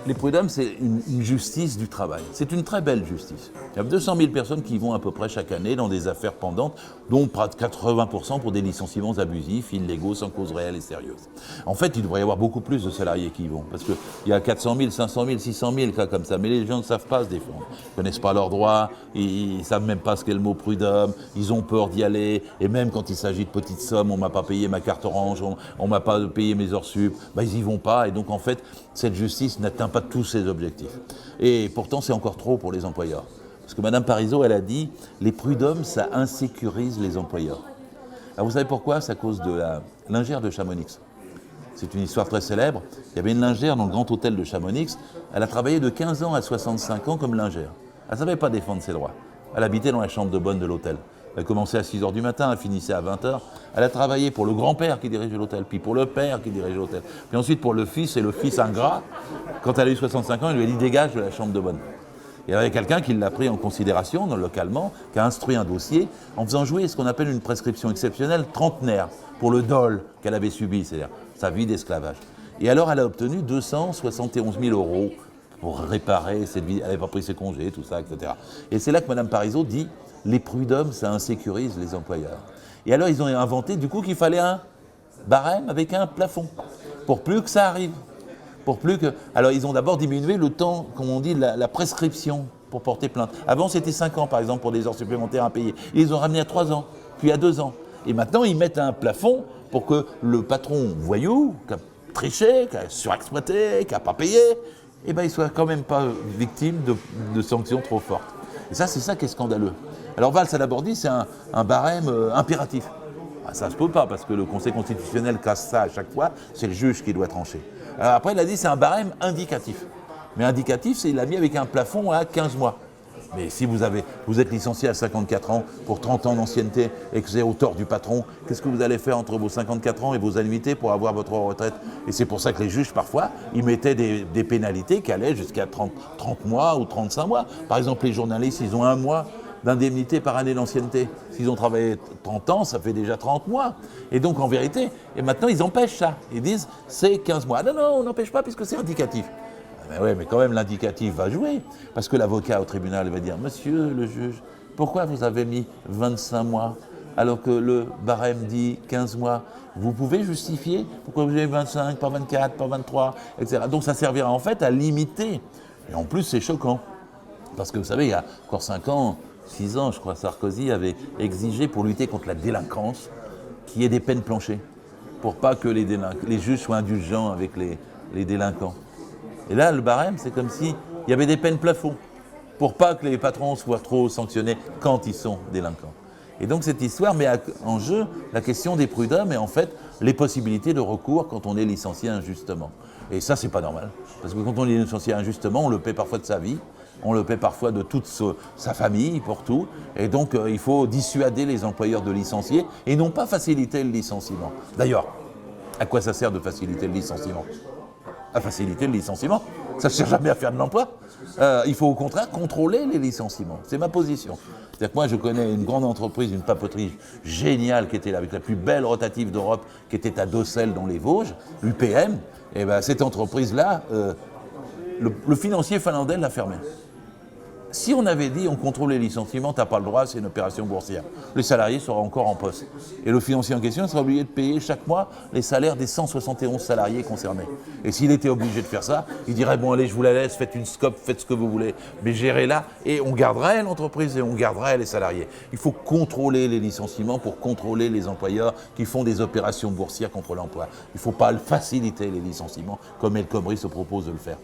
Les prud'hommes, c'est une justice du travail. C'est une très belle justice. Il y a 200 000 personnes qui y vont à peu près chaque année dans des affaires pendantes, dont près de 80% pour des licenciements abusifs, illégaux, sans cause réelle et sérieuse. En fait, il devrait y avoir beaucoup plus de salariés qui y vont, parce qu'il y a 400 000, 500 000, 600 000 cas comme ça, mais les gens ne savent pas se défendre. Ils ne connaissent pas leurs droits, ils ne savent même pas ce qu'est le mot prud'homme, ils ont peur d'y aller, et même quand il s'agit de petites sommes, on ne m'a pas payé ma carte orange, on ne m'a pas payé mes heures sup, ils n'y vont pas, et donc en fait, cette justice n'atteint pas tous ses objectifs. Et pourtant, c'est encore trop pour les employeurs. Parce que Mme Parizeau, elle a dit, les prud'hommes, ça insécurise les employeurs. Alors vous savez pourquoi? C'est à cause de la lingère de Chamonix. C'est une histoire très célèbre. Il y avait une lingère dans le grand hôtel de Chamonix. Elle a travaillé de 15 ans à 65 ans comme lingère. Elle ne savait pas défendre ses droits. Elle habitait dans la chambre de bonne de l'hôtel. Elle commençait à 6h du matin, elle finissait à 20h. Elle a travaillé pour le grand-père qui dirigeait l'hôtel, puis pour le père qui dirigeait l'hôtel, puis ensuite pour le fils, et le fils ingrat, quand elle a eu 65 ans, il lui a dit « dégage de la chambre de bonne ». Et il y avait quelqu'un qui l'a pris en considération localement, qui a instruit un dossier en faisant jouer ce qu'on appelle une prescription exceptionnelle trentenaire pour le dol qu'elle avait subi, c'est-à-dire sa vie d'esclavage. Et alors elle a obtenu 271 000 € pour réparer cette vie, elle n'avait pas pris ses congés, tout ça, etc. Et c'est là que Mme Parizeau dit « les prud'hommes, ça insécurise les employeurs ». Et alors ils ont inventé du coup qu'il fallait un barème avec un plafond, pour plus que ça arrive. Pour plus que... Alors ils ont d'abord diminué le temps, comme on dit, la prescription pour porter plainte. Avant c'était 5 ans par exemple pour des heures supplémentaires à payer. Ils ont ramené à 3 ans, puis à 2 ans. Et maintenant ils mettent un plafond pour que le patron voyou, qui a triché, qui a surexploité, qui n'a pas payé, eh ben, il ne soit quand même pas victime de sanctions trop fortes. Et ça, c'est ça qui est scandaleux. Alors Valls a d'abord dit c'est un barème impératif. Ah, ça ne se peut pas parce que le Conseil constitutionnel casse ça à chaque fois, c'est le juge qui doit trancher. Alors après, il a dit c'est un barème indicatif. Mais indicatif, c'est il a mis avec un plafond à 15 mois. Mais si vous êtes licencié à 54 ans pour 30 ans d'ancienneté et que c'est au tort du patron, qu'est-ce que vous allez faire entre vos 54 ans et vos annuités pour avoir votre retraite? Et c'est pour ça que les juges, parfois, ils mettaient des pénalités qui allaient jusqu'à 30 mois ou 35 mois. Par exemple, les journalistes, ils ont 1 mois d'indemnité par année d'ancienneté. S'ils ont travaillé 30 ans, ça fait déjà 30 mois. Et donc, en vérité, et maintenant, ils empêchent ça. Ils disent, c'est 15 mois. Non, on n'empêche pas puisque c'est indicatif. Mais oui, mais quand même, l'indicatif va jouer. Parce que l'avocat au tribunal va dire, monsieur le juge, pourquoi vous avez mis 25 mois alors que le barème dit 15 mois? Vous pouvez justifier pourquoi vous avez 25, pas 24, pas 23, etc. Donc ça servira en fait à limiter. Et en plus, c'est choquant. Parce que vous savez, il y a encore 5 ans, 6 ans, je crois, Sarkozy avait exigé pour lutter contre la délinquance qu'il y ait des peines planchées. Pour pas que les juges soient indulgents avec les délinquants. Et là, le barème, c'est comme s'il y avait des peines plafonds, pour pas que les patrons soient trop sanctionnés quand ils sont délinquants. Et donc cette histoire met en jeu la question des prud'hommes et en fait les possibilités de recours quand on est licencié injustement. Et ça, c'est pas normal. Parce que quand on est licencié injustement, on le paie parfois de sa vie, on le paie parfois de toute sa famille, pour tout. Et donc il faut dissuader les employeurs de licencier et non pas faciliter le licenciement. D'ailleurs, à quoi ça sert de faciliter le licenciement? À faciliter le licenciement. Ça ne sert jamais à faire de l'emploi. Il faut au contraire contrôler les licenciements. C'est ma position. C'est-à-dire que moi, je connais une grande entreprise, une papeterie géniale qui était là, avec la plus belle rotative d'Europe, qui était à Docelles dans les Vosges, l'UPM. Et ben, cette entreprise-là, le financier finlandais l'a fermée. Si on avait dit on contrôle les licenciements, tu n'as pas le droit, c'est une opération boursière. Les salariés seraient encore en poste. Et le financier en question serait obligé de payer chaque mois les salaires des 171 salariés concernés. Et s'il était obligé de faire ça, il dirait bon allez, je vous la laisse, faites une scope, faites ce que vous voulez, mais gérez-la et on garderait l'entreprise et on garderait les salariés. Il faut contrôler les licenciements pour contrôler les employeurs qui font des opérations boursières contre l'emploi. Il ne faut pas faciliter les licenciements comme El Khomri se propose de le faire.